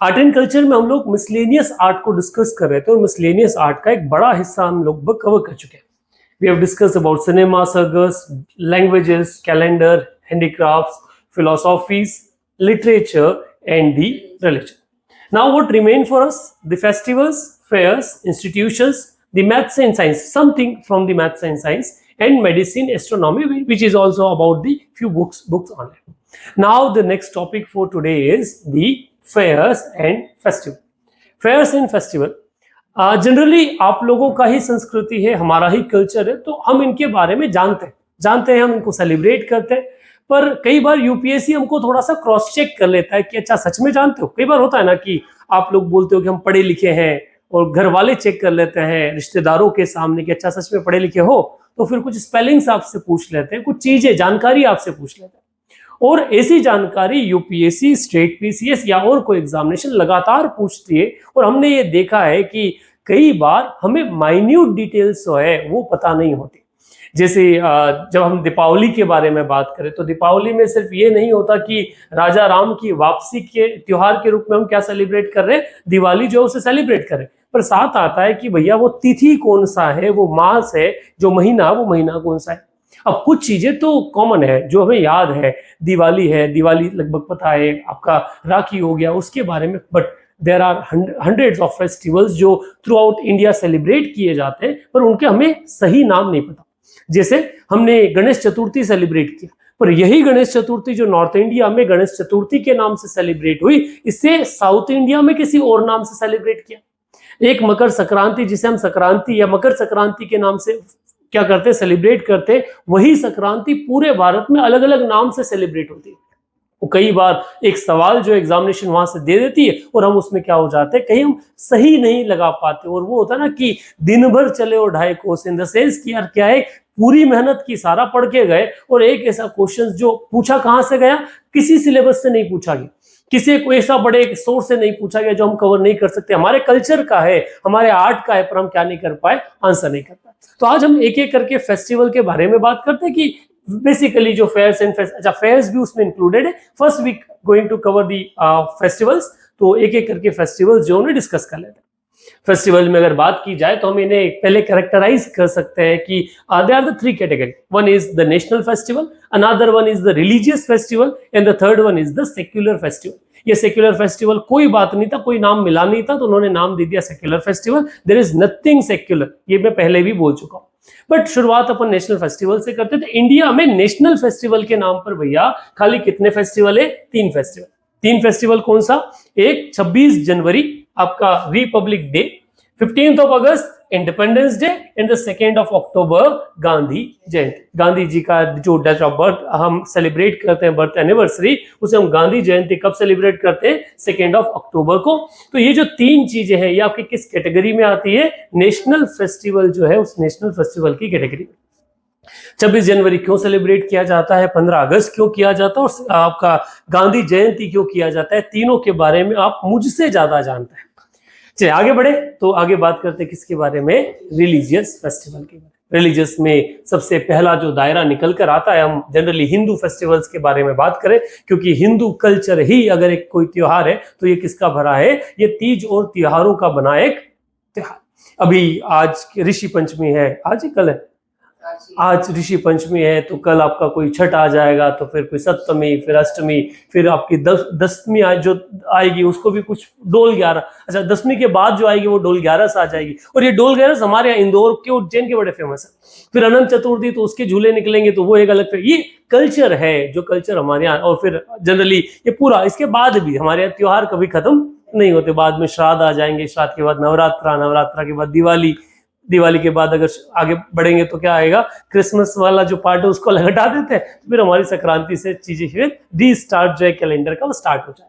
Art and culture में हम लोग मिसलेनियस आर्ट को डिस्कस कर रहे थे और मिसलेनियस आर्ट का एक बड़ा हिस्सा हम लोग कवर कर चुके हैं। We have discussed about cinema, circus, languages, calendar, handicrafts, philosophies, literature and the religion. Now what remain for us? The festivals, fairs, institutions, the maths and science, something from the maths and science, and medicine, astronomy, which is also about the few books online. Now the next topic for today is the fairs and festival. Fairs and festival. Generally आप लोगों का ही संस्कृति है, हमारा ही culture है, तो हम इनके बारे में जानते हैं, हम इनको सेलिब्रेट करते हैं। पर कई बार यूपीएससी हमको थोड़ा सा क्रॉस चेक कर लेता है कि अच्छा सच में जानते हो। कई बार होता है ना कि आप लोग बोलते हो कि हम पढ़े लिखे हैं और घर वाले चेक कर लेते हैं रिश्तेदारों के सामने कि अच्छा सच में पढ़े लिखे हो, तो फिर कुछ स्पेलिंग्स आपसे पूछ लेते हैं, कुछ चीजें जानकारी आपसे पूछ लेते हैं। और ऐसी जानकारी यूपीएससी, स्टेट पीसीएस या और कोई एग्जामिनेशन लगातार पूछती है और हमने ये देखा है कि कई बार हमें माइन्यूट डिटेल्स जो है वो पता नहीं होती। जैसे जब हम दीपावली के बारे में बात करें तो दीपावली में सिर्फ ये नहीं होता कि राजा राम की वापसी के त्योहार के रूप में हम क्या सेलिब्रेट कर रहे हैं, दिवाली जो है उसे सेलिब्रेट करें, पर साथ आता है कि भैया वो तिथि कौन सा है, वो मास है, जो महीना वो महीना कौन सा है। अब कुछ चीजें तो कॉमन है जो हमें याद है, दिवाली लगभग पता है, आपका राखी हो गया उसके बारे में, but there are hundreds of festivals जो थ्रू आउट इंडिया सेलिब्रेट किए जाते हैं पर उनके हमें सही नाम नहीं पता। जैसे हमने गणेश चतुर्थी सेलिब्रेट किया, पर यही गणेश चतुर्थी जो नॉर्थ इंडिया में गणेश चतुर्थी के नाम से सेलिब्रेट हुई, इससे साउथ इंडिया में किसी और नाम से सेलिब्रेट किया। एक मकर संक्रांति जिसे हम संक्रांति या मकर संक्रांति के नाम से क्या करते, सेलिब्रेट करते, वही संक्रांति पूरे भारत में अलग अलग नाम से सेलिब्रेट होती है। कई बार एक सवाल जो एग्जामिनेशन वहां से दे देती है और हम उसमें क्या हो जाते हैं, कहीं हम सही नहीं लगा पाते, और वो होता है ना कि दिन भर चले और ढाई कोस, इन द सेंस कि यार क्या है, पूरी मेहनत की, सारा पढ़ के गए और एक ऐसा क्वेश्चन जो पूछा कहां से गया, किसी सिलेबस से नहीं पूछा गया, किसी को ऐसा बड़े सोर्स से नहीं पूछा गया जो हम कवर नहीं कर सकते, हमारे कल्चर का है, हमारे आर्ट का है, पर हम क्या नहीं कर पाए, आंसर नहीं कर पाए। तो आज हम एक एक करके फेस्टिवल के बारे में बात करते हैं कि बेसिकली जो फेयर्स एंड अच्छा फेयर्स भी उसमें इंक्लूडेड है। First we going to cover the festivals, तो एक एक करके फेस्टिवल्स जो उन्हें डिस्कस कर लेते हैं। फेस्टिवल में अगर बात की जाए तो हम इन्हें पहले कैरेक्टराइज कर सकते हैं कि they are the three category. One is the national festival, another one is the religious festival and the third one is the secular festival. ये सेक्युलर फेस्टिवल कोई बात नहीं था, कोई नाम मिला नहीं था, तो उन्होंने नाम दे दिया secular festival. There is nothing secular, ये मैं पहले भी बोल चुका हूं। बट शुरुआत अपन नेशनल फेस्टिवल से करते थे। इंडिया में नेशनल फेस्टिवल के नाम पर भैया खाली कितने फेस्टिवल है, तीन फेस्टिवल कौन सा, एक 26 जनवरी आपका republic day, 15th of August independence day and the 2nd of October Gandhi Jayanti. Gandhi ji का जो डेट ऑफ बर्थ हम सेलिब्रेट करते हैं, बर्थ एनिवर्सरी, उसे हम गांधी जयंती कब सेलिब्रेट करते हैं, 2nd of October को। तो ये जो तीन चीजें हैं ये आपकी किस कैटेगरी में आती है, नेशनल फेस्टिवल जो है उस नेशनल फेस्टिवल की कैटेगरी में। 26 जनवरी क्यों सेलिब्रेट किया जाता है, 15 अगस्त क्यों किया जाता है और आपका गांधी जयंती क्यों किया जाता है, तीनों के बारे में आप मुझसे ज्यादा जानते हैं। चलिए आगे बढ़े, तो आगे बात करते हैं किसके बारे में, रिलीजियस फेस्टिवल के बारे में। रिलीजियस में सबसे पहला जो दायरा निकल कर आता है, हम जनरली हिंदू फेस्टिवल्स के बारे में बात करें, क्योंकि हिंदू कल्चर ही अगर एक कोई त्योहार है तो ये किसका भरा है, ये तीज और त्योहारों का बना एक त्योहार। अभी आज ऋषि पंचमी है, आज ही कल है, आज ऋषि पंचमी है, तो कल आपका कोई छठ आ जाएगा, तो फिर कोई सप्तमी, फिर अष्टमी, फिर आपकी दसवीं आज जो आएगी उसको भी कुछ डोल 11, अच्छा दसवीं के बाद जो आएगी वो डोल 11 आ जाएगी। और ये डोल 11 हमारे यहाँ इंदौर के, उज्जैन के बड़े फेमस है। फिर अनंत चतुर्थी, तो उसके झूले निकलेंगे, तो वो एक अलग, ये कल्चर है जो कल्चर हमारे यहाँ। और फिर जनरली ये पूरा, इसके बाद भी हमारे यहाँ त्योहार कभी खत्म नहीं होते, बाद में श्राद्ध आ जाएंगे, श्राद्ध के बाद नवरात्रा के बाद दिवाली के बाद अगर आगे बढ़ेंगे तो क्या आएगा, क्रिसमस वाला जो पार्ट है उसको हटा देते हैं, फिर हमारी संक्रांति से चीजें फिर रीस्टार्ट जो है कैलेंडर का वो स्टार्ट हो जाए।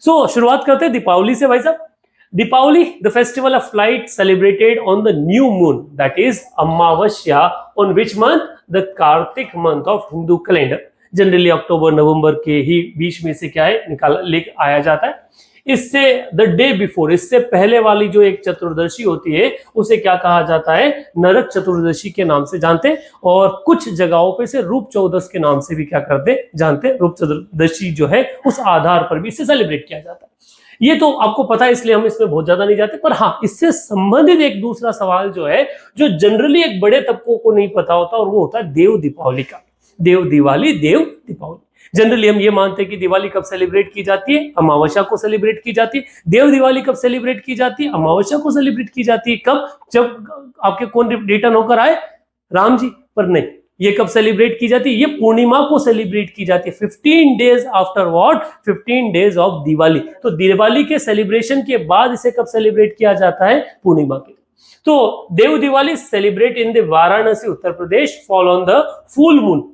सो शुरुआत करते हैं दीपावली से भाई साहब। Deepawali, the festival of light celebrated on the new moon, that is Amavasya, on which month, the Kartik month of Hindu calendar. Generally October November के ही बीच में से क्या है निकाल ले आया जाता है। इससे द डे बिफोर, इससे पहले वाली जो एक चतुर्दशी होती है उसे क्या कहा जाता है, नरक चतुर्दशी के नाम से जानते हैं, और कुछ जगहों पे से रूप चौदस के नाम से भी क्या करते जानते हैं। रूप चतुर्दशी जो है उस आधार पर भी इसे सेलिब्रेट किया जाता है। ये तो आपको पता है, इसलिए हम इसमें बहुत ज्यादा नहीं जाते। पर हाँ, इससे संबंधित एक दूसरा सवाल जो है, जो जनरली एक बड़े तबकों को नहीं पता होता, और वो होता है देव दीपावली का। देव दिवाली, देव दीपावली। जनरली हम ये मानते हैं कि दिवाली कब सेलिब्रेट की जाती है? अमावस्या को सेलिब्रेट की जाती है। देव दिवाली कब सेलिब्रेट की जाती है? अमावस्या को सेलिब्रेट की जाती है। कब? जब आपके कौन रिटर्न होकर आए? राम जी। पर नहीं, ये कब सेलिब्रेट की जाती है? ये पूर्णिमा को सेलिब्रेट की जाती है। 15 days after what? 15 days of Diwali. तो दिवाली के सेलिब्रेशन के बाद इसे कब सेलिब्रेट किया जाता है? पूर्णिमा के। तो Dev Diwali celebrate in the Varanasi, Uttar Pradesh, fall on the full moon,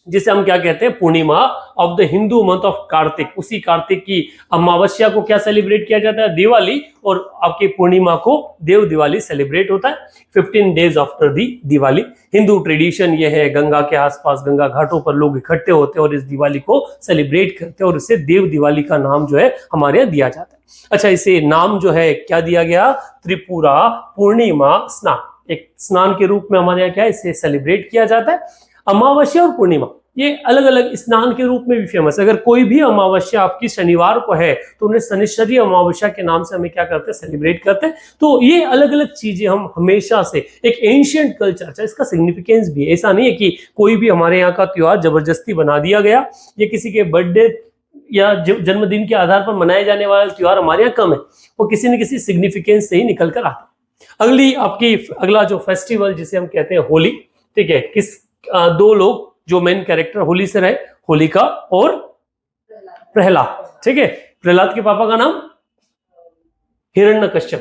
जिसे हम क्या कहते हैं? Purnima of the Hindu month of Kartik. उसी कार्तिक की अमावस्या को क्या सेलिब्रेट किया जाता है? दिवाली। और आपकी पूर्णिमा को देव दिवाली सेलिब्रेट होता है 15 days after the Diwali. Hindu tradition ये है, गंगा के आसपास, गंगा घाटों पर लोग इकट्ठे होते हैं और इस दिवाली को सेलिब्रेट करते हैं, और इसे देव दिवाली का नाम जो है हमारे यहाँ दिया जाता है। अच्छा, इसे नाम जो है क्या दिया गया? त्रिपुरा पूर्णिमा स्नान। एक स्नान के रूप में हमारे यहाँ क्या है, इसे सेलिब्रेट किया जाता है। अमावस्या और पूर्णिमा ये अलग अलग स्नान के रूप में भी फेमस है। अगर कोई भी अमावस्या आपकी शनिवार को है तो उन्हें शनिश्चरी अमावस्या के नाम से हमें क्या करते हैं? सेलिब्रेट करते हैं। तो ये अलग अलग चीजें हम हमेशा से, एक एंशिएंट कल्चर, इसका सिग्निफिकेंस भी है। ऐसा नहीं है कि कोई भी हमारे यहाँ का त्योहार जबरदस्ती बना दिया गया, या किसी के बर्थडे या जन्मदिन के आधार पर मनाए जाने वाला त्योहार हमारे यहाँ कम है। वो किसी न किसी सिग्निफिकेंस से ही निकल कर आता है। अगला जो फेस्टिवल जिसे हम कहते हैं होली, ठीक है, दो लोग जो मेन कैरेक्टर होली से रहे, होलिका और प्रहलाद, ठीक है। प्रहलाद के पापा का नाम हिरण्यकश्यप,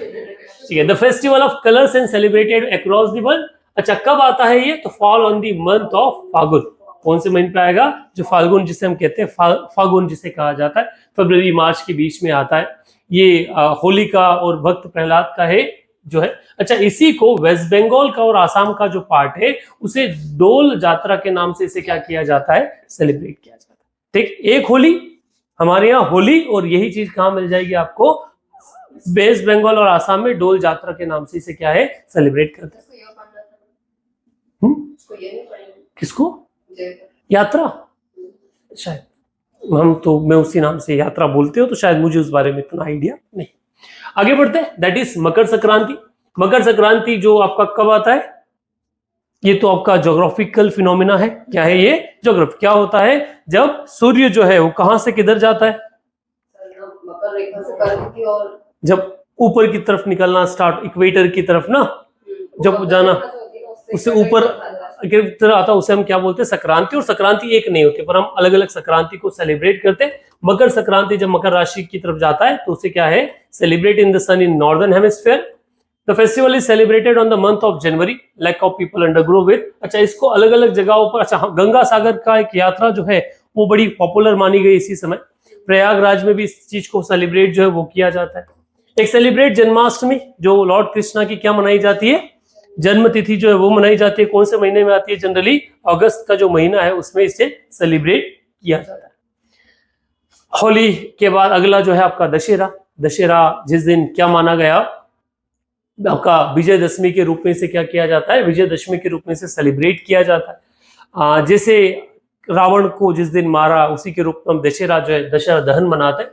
ठीक है। The festival of colours and celebrated across the world. अच्छा, कब आता है ये? तो fall on the month of Phagun. कौन से महीने पे आएगा? जो फाल्गुन जिसे हम कहते हैं, फागुन जिसे कहा जाता है, फरवरी मार्च के बीच में आता है। ये होलिका और भक्त प्रहलाद का है जो है। अच्छा, इसी को वेस्ट बंगाल का और आसाम का जो पार्ट है उसे डोल जात्रा के नाम से इसे क्या किया जाता है? सेलिब्रेट किया जाता है। ठीक, एक होली हमारे यहाँ होली, और यही चीज कहाँ मिल जाएगी आपको? वेस्ट बंगाल और आसाम में डोल जात्रा के नाम से इसे क्या है? सेलिब्रेट करते हैं। किसको? यात्रा? शायद मैं उसी नाम से यात्रा बोलते हो, तो शायद मुझे उस बारे में इतना आइडिया नहीं। आगे बढ़ते हैं, दैट इज मकर संक्रांति। मकर संक्रांति जो आपका कब आता है? ये तो आपका ज्योग्राफिकल फिनोमिना है। क्या है ये? ज्योग्राफी। क्या होता है? जब सूर्य जो है वो कहां से किधर जाता है? मकर रेखा से करके, और जब ऊपर की तरफ निकलना स्टार्ट, इक्वेटर की तरफ ना, जब जाना उससे ऊपर की तरह आता, उसे हम क्या बोलते हैं? संक्रांति। और संक्रांति एक नहीं होती, पर हम अलग अलग संक्रांति को सेलिब्रेट करते हैं। मकर संक्रांति जब मकर राशि की तरफ जाता है तो उसे क्या है? Celebrate in the sun in northern hemisphere. The festival is celebrated on the month of January, like of people undergo with. अच्छा, इसको अलग अलग जगहों पर, अच्छा गंगा सागर का एक यात्रा जो है वो बड़ी पॉपुलर मानी गई इसी समय। प्रयागराज में भी इस चीज को सेलिब्रेट जो है वो किया जाता है। एक सेलिब्रेट जन्माष्टमी, जो लॉर्ड कृष्णा की क्या मनाई जाती है? जन्म तिथि जो है वो मनाई जाती है। कौन से महीने में आती है? जनरली अगस्त का जो महीना है उसमें इसे सेलिब्रेट किया जाता है। होली के बाद अगला जो है आपका दशहरा। दशहरा जिस दिन क्या माना गया? आपका विजयदशमी के रूप में से क्या किया जाता है? विजयदशमी के रूप में से सेलिब्रेट किया जाता है। जैसे रावण को जिस दिन मारा उसी के रूप में हम दशहरा जो है, दशहरा दहन मनाते हैं।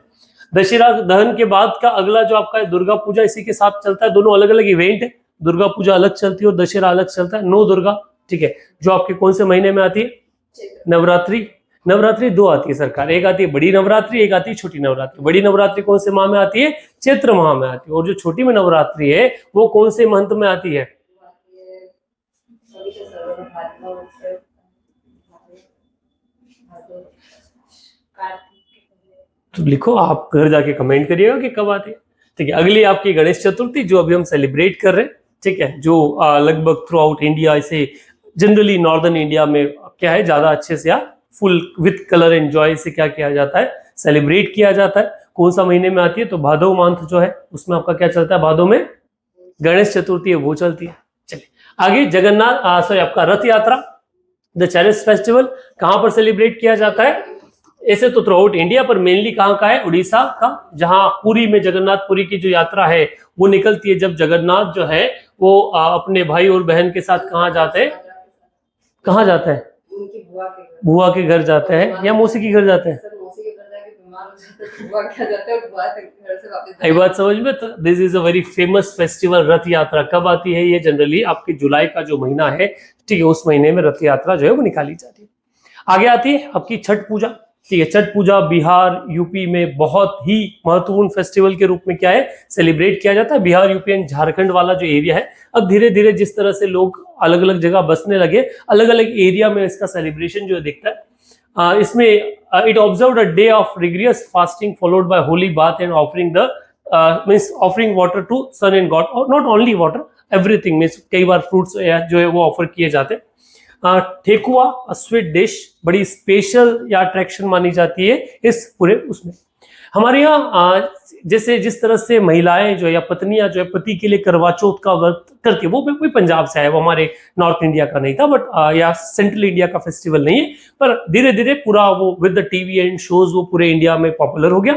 दशहरा दहन के बाद का अगला जो आपका दुर्गा पूजा इसी के साथ चलता है। दोनों अलग अलग इवेंट है, दुर्गा पूजा अलग चलती है और दशहरा अलग चलता है। नौ दुर्गा, ठीक है, जो आपके कौन से महीने में आती है? नवरात्रि। नवरात्रि दो आती है सरकार, एक आती है बड़ी नवरात्रि, एक आती है छोटी नवरात्रि। बड़ी नवरात्रि कौन से माह में आती है? चैत्र माह में आती है। और जो छोटी में नवरात्रि है वो कौन से मंथ में आती है? तो लिखो, आप घर जाके कमेंट करिएगा कि कब आती है। ठीक है, अगली आपकी गणेश चतुर्थी जो अभी हम सेलिब्रेट कर रहे हैं, ठीक है, जो लगभग थ्रू आउट इंडिया, इसे जनरली नॉर्दर्न इंडिया में क्या है ज्यादा अच्छे से full with colour and Joy से क्या किया जाता है? सेलिब्रेट किया जाता है। कौन सा महीने में आती है? तो भादव मंथ जो है उसमें आपका क्या चलता है? भादव में गणेश चतुर्थी है वो चलती है। चलिए आगे, जगन्नाथ सॉरी आपका रथ यात्रा, द चैरियट फेस्टिवल कहां पर सेलिब्रेट किया जाता है? ऐसे तो थ्रू आउट इंडिया, पर मेनली कहाँ का है? उड़ीसा का, जहां पुरी में जगन्नाथपुरी की जो यात्रा है वो निकलती है। जब जगन्नाथ जो है वो अपने भाई और बहन के साथ कहाँ जाते हैं? कहाँ जाते हैं? बुआ के घर जाते हैं या मौसी के घर जाते हैं? जाता है तो वहाँ क्या जाता है और वहाँ से घर से वापस आई बात समझ में? तो this is a very famous festival. रथ यात्रा कब आती है? ये जनरली आपके जुलाई का जो महीना है, ठीक है, उस महीने में रथ यात्रा जो है वो निकाली जाती है। आगे आती है आपकी छठ पूजा। ठीक है, छठ पूजा बिहार यूपी में बहुत ही महत्वपूर्ण फेस्टिवल के रूप में क्या है, सेलिब्रेट किया जाता है। बिहार यूपी एंड झारखंड वाला जो एरिया है, अब धीरे धीरे जिस तरह से लोग अलग अलग जगह बसने लगे, अलग अलग एरिया में इसका सेलिब्रेशन जो दिखता है। इसमें it observe a day of rigorous fasting followed by holy bath and offering the means offering water to sun and god, और not only water, everything means कई बार फ्रूट्स जो है वो ऑफर किए जाते हैं। ठेकुआ स्वीट डिश बड़ी स्पेशल या अट्रैक्शन मानी जाती है इस पूरे उसमें। हमारे यहाँ जैसे जिस तरह से महिलाएं जो है या पत्नियां जो है पति के लिए करवा चौथ का व्रत करती है, वो कोई पंजाब से आया, वो हमारे नॉर्थ इंडिया का नहीं था, बट या सेंट्रल इंडिया का फेस्टिवल नहीं है, पर धीरे धीरे पूरा वो with the TV and shows वो पूरे इंडिया में पॉपुलर हो गया।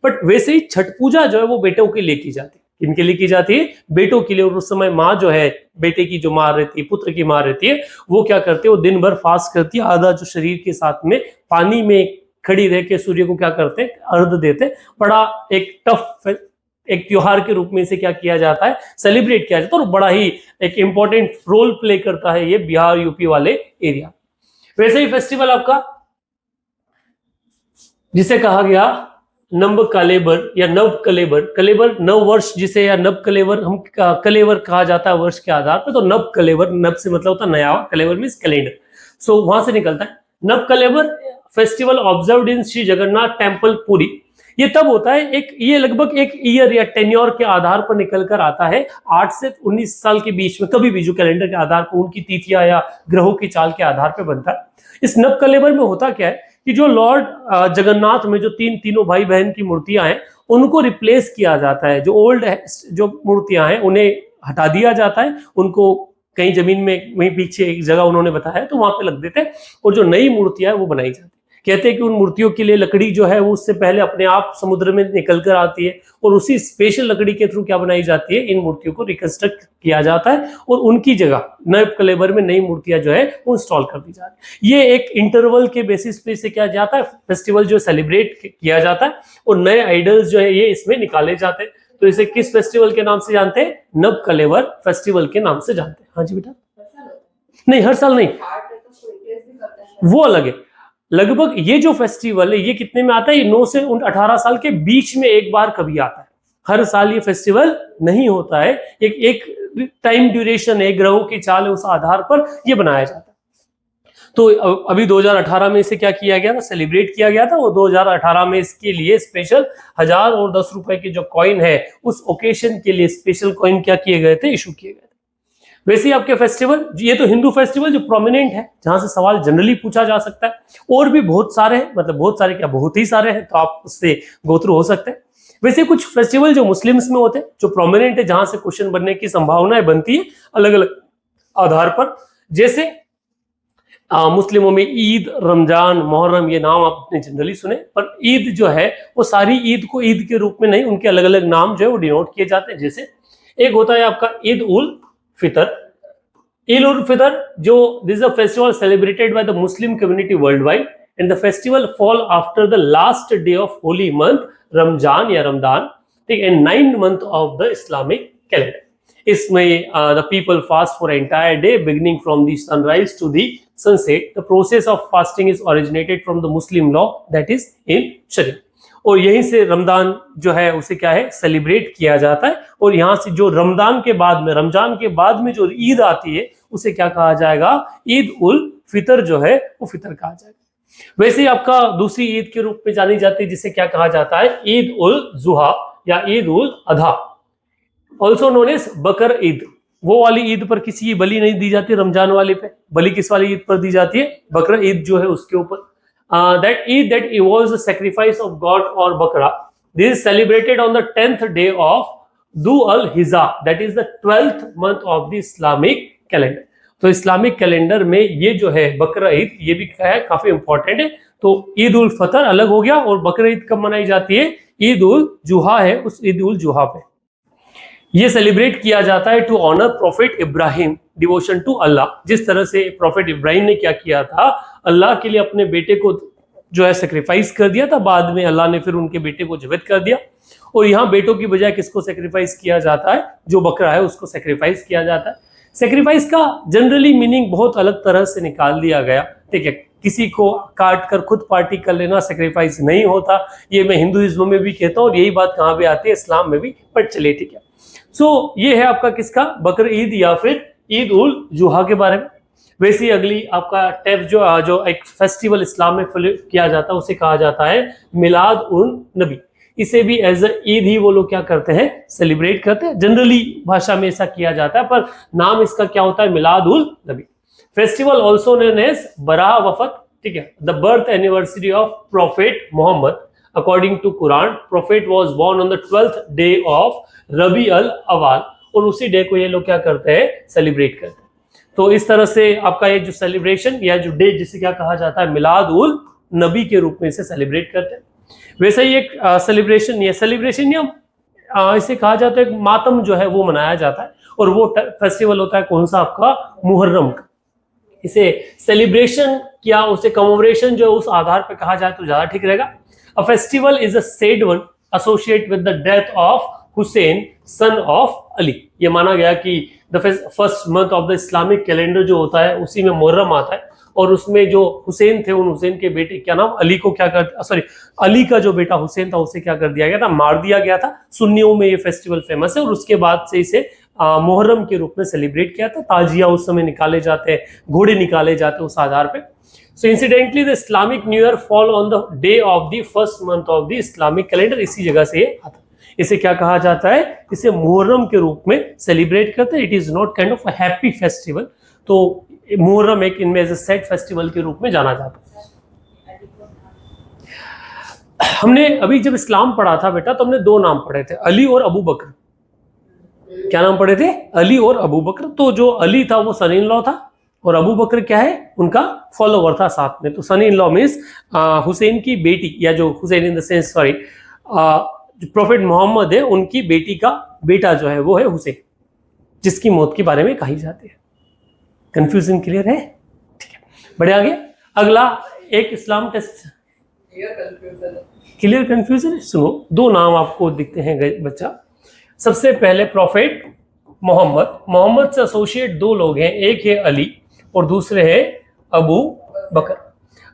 बट वैसे ही छठ पूजा जो है वो बेटों के लिए की जाती है। किनके लिए की जाती है? बेटों के लिए। और उस समय माँ जो है, बेटे की जो माँ रहती है, पुत्र की माँ रहती है, वो क्या करती है, वो दिन भर फास्ट करती है, आधा जो शरीर के साथ में पानी में खड़ी रह के सूर्य को क्या करते हैं, अर्घ देते हैं। बड़ा एक टफ एक त्योहार के रूप में इसे क्या किया जाता है, सेलिब्रेट किया जाता है, और बड़ा ही एक इंपॉर्टेंट रोल प्ले करता है ये बिहार यूपी वाले एरिया। वैसे ही फेस्टिवल आपका जिसे कहा गया नव कलेबर या नव कलेबर, कलेबर नव वर्ष जिसे, या नव कलेबर हम कलेवर कहा जाता है वर्ष के आधार पर, तो नव कलेबर, नव से मतलब होता है नया, कलेवर मींस कैलेंडर, सो वहां से निकलता है। Nava Kalebara festival observed in Shri Jagannath temple Puri. ये तब होता है, एक ये लगभग एक ईयर या टेन्योर के आधार पर निकल कर आता है, 8 से 19 साल के बीच में, कभी भी जो कैलेंडर के आधार पर उनकी तिथियां या ग्रहों की चाल के आधार पर बनता है। इस नव कलेबर में होता क्या है कि जो लॉर्ड जगन्नाथ में जो तीनों भाई बहन की मूर्तियां हैं, उनको रिप्लेस किया जाता है। जो ओल्ड जो मूर्तियां हैं उन्हें हटा दिया जाता है, उनको कहीं जमीन में वहीं पीछे एक जगह उन्होंने बताया तो वहां पे लग देते हैं, और जो नई मूर्तियां हैं वो बनाई जाती है। कहते हैं कि उन मूर्तियों के लिए लकड़ी जो है वो उससे पहले अपने आप समुद्र में निकल कर आती है, और उसी स्पेशल लकड़ी के थ्रू क्या बनाई जाती है, इन मूर्तियों को रिकंस्ट्रक्ट किया जाता है, और उनकी जगह नए कलेबर में नई मूर्तियां जो है वो इंस्टॉल कर दी जाती है। ये एक इंटरवल के बेसिस पे से क्या जाता है, फेस्टिवल जो सेलिब्रेट किया जाता है, और नए आइडल्स जो है ये इसमें निकाले जाते हैं। तो इसे किस फेस्टिवल के नाम से जानते हैं? नव कलेवर फेस्टिवल के नाम से जानते हैं। हाँ जी बेटा। नहीं, हर साल नहीं, वो अलग है। लगभग ये जो फेस्टिवल है ये कितने में आता है? ये 9 से 18 साल के बीच में एक बार कभी आता है, हर साल ये फेस्टिवल नहीं होता है। एक टाइम ड्यूरेशन है, ग्रहों की चाल है, उस आधार पर ये बनाया जाता है। तो अभी 2018 में इसे क्या किया गया था, सेलिब्रेट किया गया था, और 2018 में इसके लिए स्पेशल 1000 और 10 रुपए के जो कॉइन है उस ओकेशन के लिए स्पेशल कॉइन क्या किए गए थे, इशू किए गए थे। वैसे ही आपके फेस्टिवल, ये तो हिंदू फेस्टिवल जो प्रोमिनेंट है, जहां से सवाल जनरली पूछा जा सकता है, और भी बहुत सारे हैं, मतलब बहुत सारे क्या, बहुत ही सारे हैं, तो आप उससे गो थ्रू हो सकते हैं। वैसे कुछ फेस्टिवल जो मुस्लिम्स में होते हैं, जो प्रोमिनेंट है, जहां से क्वेश्चन बनने की संभावनाएं बनती है अलग अलग आधार पर, जैसे मुस्लिमों में ईद, रमजान, मुहर्रम, ये नाम आपने जनरली सुने, पर ईद जो है वो सारी ईद को ईद के रूप में नहीं, उनके अलग अलग नाम जो है वो डिनोट किए जाते हैं। जैसे एक होता है आपका ईद उल फितर। ईद उल फितर जो this is a festival celebrated by the Muslim community world wide, and the festival fall after the last day of holy month Ramzan या रमदान, ठीक, and 9th month of the Islamic calendar. इसमें the people fast for entire day beginning from the sunrise to the sunset. The process of fasting is originated from the Muslim law, that is in Sharia. और यहीं से रमजान जो है उसे क्या है, celebrate किया जाता है। और यहाँ से जो रमजान के बाद में, रमजान के बाद में जो ईद आती है उसे क्या कहा जाएगा, ईद उल फितर जो है वो फितर कहा जाएगा। वैसे ही आपका दूसरी ईद के रूप में जानी जाती है जिसे क्या कहा जाता है, ईद उल जुहा या Eid ul Adha, also known as Bakr Eid. वो वाली ईद पर किसी की बलि नहीं दी जाती, रमजान वाले पे बलि किस वाली ईद पर दी जाती है, बकरा ईद जो है उसके ऊपर। That Eid that involves the sacrifice of god और बकरा, this is celebrated on the 10th day of Dhu al Hijjah, that is the 12th month of the Islamic calendar. तो इस्लामिक कैलेंडर में ये जो है बकरा ईद, ये भी क्या है, काफी इंपॉर्टेंट है। तो ईद उल फतर अलग हो गया, और बकरा ईद कब मनाई जाती है, ईद उल जुहा है उस ईद उल जुहा पे। ये सेलिब्रेट किया जाता है to honour prophet Ibrahim, devotion to Allah. जिस तरह से प्रॉफिट इब्राहिम ने क्या किया था, अल्लाह के लिए अपने बेटे को जो है सेक्रीफाइस कर दिया था, बाद में अल्लाह ने फिर उनके बेटे को जीवित कर दिया। और यहाँ बेटों की बजाय किसको सेक्रीफाइस किया जाता है? जो बकरा है उसको सेक्रीफाइस किया जाता है। सेक्रीफाइस का जनरली मीनिंग बहुत अलग तरह से निकाल दिया गया, ठीक है। किसी को काट कर खुद पार्टी कर लेना सेक्रीफाइस नहीं होता, ये मैं हिंदुइज्म में भी कहता हूँ और यही बात कहाँ पे आती है? इस्लाम में भी। पर चले, ठीक है। सो ये है आपका किसका? बकर ईद या फिर ईद उल जुहा के बारे में। वैसे ही अगली आपका टैब जो एक फेस्टिवल इस्लाम में किया जाता है उसे कहा जाता है मिलाद उन नबी। इसे भी एज अ ईद ही वो लोग क्या करते हैं? सेलिब्रेट करते हैं। जनरली भाषा में ऐसा किया जाता है, पर नाम इसका क्या होता है? Milad ul Nabi. Festival also known as Barah Wafat, ठीक है, the birth anniversary of prophet Mohammed. According to Quran, prophet was born on the 12th day of Rabi al Awwal, और उसी डे को ये लोग क्या करते हैं? सेलिब्रेट करते हैं। तो इस तरह से आपका ये जो सेलिब्रेशन या जो डे जिसे क्या कहा जाता है? मिलाद उल नबी के रूप में इसे सेलिब्रेट करते हैं। वैसे ही एक सेलिब्रेशन या इसे कहा जाता है मातम जो है वो मनाया जाता है, और वो फेस्टिवल होता है कौन सा? आपका मुहर्रम का। इसे सेलिब्रेशन या उसे कमेमोरेशन जो उस आधार पर कहा जाए तो ज्यादा ठीक रहेगा। A festival is a said one associate with the death of Hussain son of Ali. ये माना गया कि the first month of the Islamic calendar जो होता है उसी में मुहर्रम आता है, और उसमें जो हुसैन थे उन हुसैन के बेटे क्या नाम? अली को क्या कर सॉरी अली का जो बेटा हुसैन था उसे क्या कर दिया गया था? मार दिया गया था। सुन्नियों में ये फेस्टिवल फेमस है, और उसके बाद से इसे मुहर्रम के रूप में सेलिब्रेट किया था। ताजिया उस समय निकाले जाते हैं, घोड़े निकाले जाते हैं उस आधार पे। So incidentally the Islamic new year fall on the day of the first month of the Islamic calendar. इसी जगह से ये आता है। इसे क्या कहा जाता है? इसे मुहर्रम के रूप में सेलिब्रेट करते हैं। It is not kind of a happy festival. तो मुहर्रम एक इनमें एज अ सैड फेस्टिवल के रूप में जाना जाता है। हमने अभी जब इस्लाम पढ़ा था बेटा, तो हमने दो नाम पढ़े थे, अली और अबू बकर। क्या नाम पढ़े थे? अली और अबू बकर। तो जो अली था वो सन इन लॉ था, और अबू बकर क्या है? उनका फॉलोवर था साथ में। तो सन इन लॉ मीन्स हुसैन की बेटी, या जो Hussain in the sense sorry जो प्रोफेट मोहम्मद है उनकी बेटी का बेटा जो है वो है हुसैन, जिसकी मौत के बारे में कही जाती है। कंफ्यूजन क्लियर है? ठीक है, बढ़े आगे। अगला एक इस्लाम टेस्ट। क्लियर कंफ्यूजन है? सुनो, दो नाम आपको दिखते हैं बच्चा। सबसे पहले प्रोफेट मोहम्मद से एसोसिएट दो लोग हैं, एक है अली और दूसरे है अबू बकर।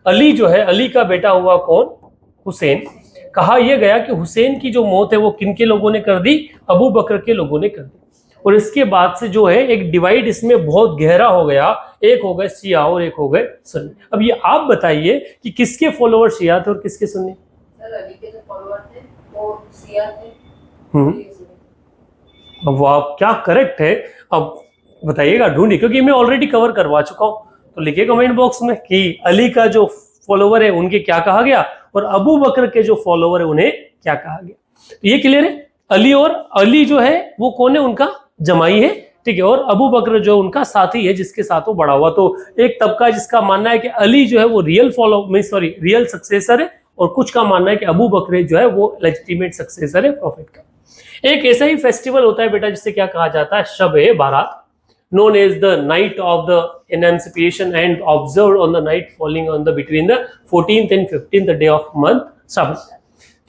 अली जो है, अली का बेटा हुआ कौन? हुसैन। कहा यह गया कि हुसैन की जो मौत है वो किनके लोगों ने कर दी? अबू बकर के लोगों ने कर दी। और इसके बाद से जो है एक डिवाइड इसमें बहुत गहरा हो गया, एक हो गए शिया और एक हो गए सुन्नी। अब ये आप बताइए कि किसके फॉलोअर शिया थे और किसके सुन्नी? सर अली के जो फॉलोअर थे वो शिया थे। अब वो आप क्या करेक्ट है? अब बताइएगा, ढूंढिए, क्योंकि मैं ऑलरेडी कवर करवा चुका हूं। तो लिखिए कमेंट बॉक्स में कि अली का जो फॉलोवर है उनके क्या कहा गया, और अबू बकर के जो फॉलोवर है उन्हें क्या कहा गया। तो ये क्लियर है? अली और अली जो है वो कौन है? उनका जमाई है, ठीक है। और अबू बकर जो उनका साथी है, जिसके साथ वो बड़ा हुआ। तो एक तबका जिसका मानना है कि अली जो है वो रियल सक्सेसर है, और कुछ का मानना है कि अबू बकर जो है वो लेजिटिमेट सक्सेसर है प्रॉफिट का। एक ऐसा ही फेस्टिवल होता है बेटा जिसे क्या कहा जाता है? शब-ए बारात, known as the night of the emancipation and observed on the night falling on the between the 14th and 15th day of month Shaban.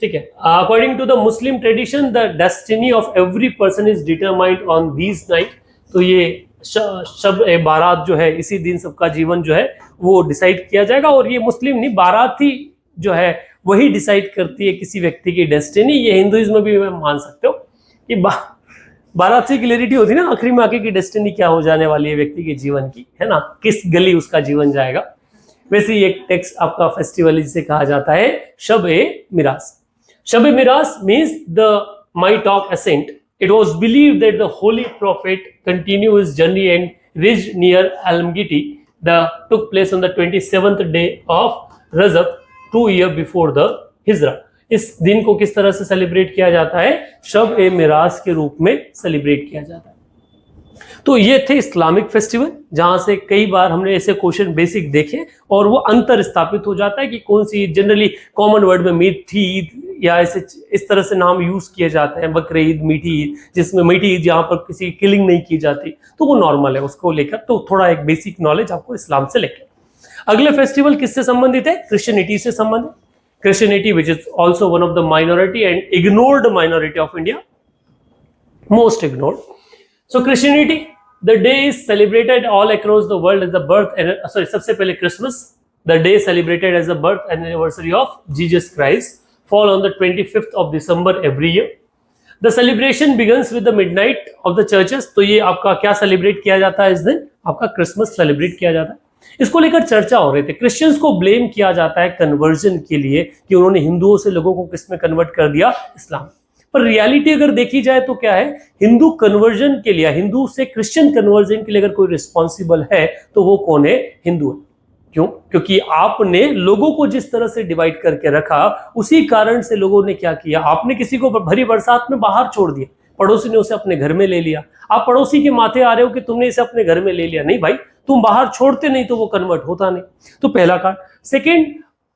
ठीक है। According to the Muslim tradition, the destiny of every person is determined on these night. तो ये शब-ए बारात जो है, इसी दिन सबका जीवन जो है वो डिसाइड किया जाएगा। और ये मुस्लिम नहीं, बारात ही जो है वही डिसाइड करती है किसी व्यक्ति की डेस्टिनी। ये हिंदुइज्म में भी मान सकते हो कि बारात से क्लियरिटी होती है ना आखिरी में आके की डेस्टिनी क्या हो जाने वाली है व्यक्ति के जीवन की, है ना, किस गली उसका जीवन जाएगा। वैसे ही एक टेक्स्ट आपका फेस्टिवल जिसे कहा जाता है Shab-e-Miraj. Shab-e-Miraj means the night of ascent. It was believed that the holy prophet continue his journey and reached near almighty the took place on the 27th day of Rajab 2 years before the Hijra. इस दिन को किस तरह से सेलिब्रेट किया जाता है? शब-ए-मिराज के रूप में सेलिब्रेट किया जाता है। तो ये थे इस्लामिक फेस्टिवल, जहां से कई बार हमने ऐसे क्वेश्चन बेसिक देखे और वो अंतर स्थापित हो जाता है कि कौन सी जनरली कॉमन वर्ड में मीठी ईद या ऐसे इस तरह से नाम यूज किए जाते हैं, बकरे ईद, मीठी ईद, जिसमें मीठी ईद जहां पर किसी किलिंग नहीं की जाती तो वो नॉर्मल है उसको लेकर। तो थोड़ा एक बेसिक नॉलेज आपको इस्लाम से लेकर। अगले फेस्टिवल किससे संबंधित है? क्रिश्चियनिटी से संबंधित। Christianity which is also one of the minority and ignored minority of India, most ignored. So Christianity, the day is celebrated all across the world as the birth and sorry सबसे पहले Christmas, the day celebrated as the birth and anniversary of Jesus Christ fall on the 25th of December every year. The celebration begins with the midnight of the churches. तो ये आपका क्या celebrate किया जाता है इस दिन? आपका क्रिसमस सेलिब्रेट किया जाता है. इसको लेकर चर्चा हो रही थी. क्रिश्चियंस को ब्लेम किया जाता है कन्वर्जन के लिए कि उन्होंने हिंदुओं से लोगों को किस में कन्वर्ट कर दिया? इस्लाम. पर रियलिटी अगर देखी जाए तो क्या है? हिंदू कन्वर्जन के लिए, हिंदू से क्रिश्चियन कन्वर्जन के लिए अगर कोई रिस्पॉन्सिबल है तो वो कौन है? हिंदू है. क्यों? क्योंकि आपने लोगों को जिस तरह से डिवाइड करके रखा, उसी कारण से लोगों ने क्या किया? आपने किसी को भरी बरसात में बाहर छोड़ दिया, पड़ोसी ने उसे अपने घर में ले लिया. आप पड़ोसी के माथे आ रहे हो कि तुमने इसे अपने घर में ले लिया. नहीं भाई, तुम बाहर छोड़ते नहीं तो वो कन्वर्ट होता नहीं. तो पहला कारण. सेकेंड,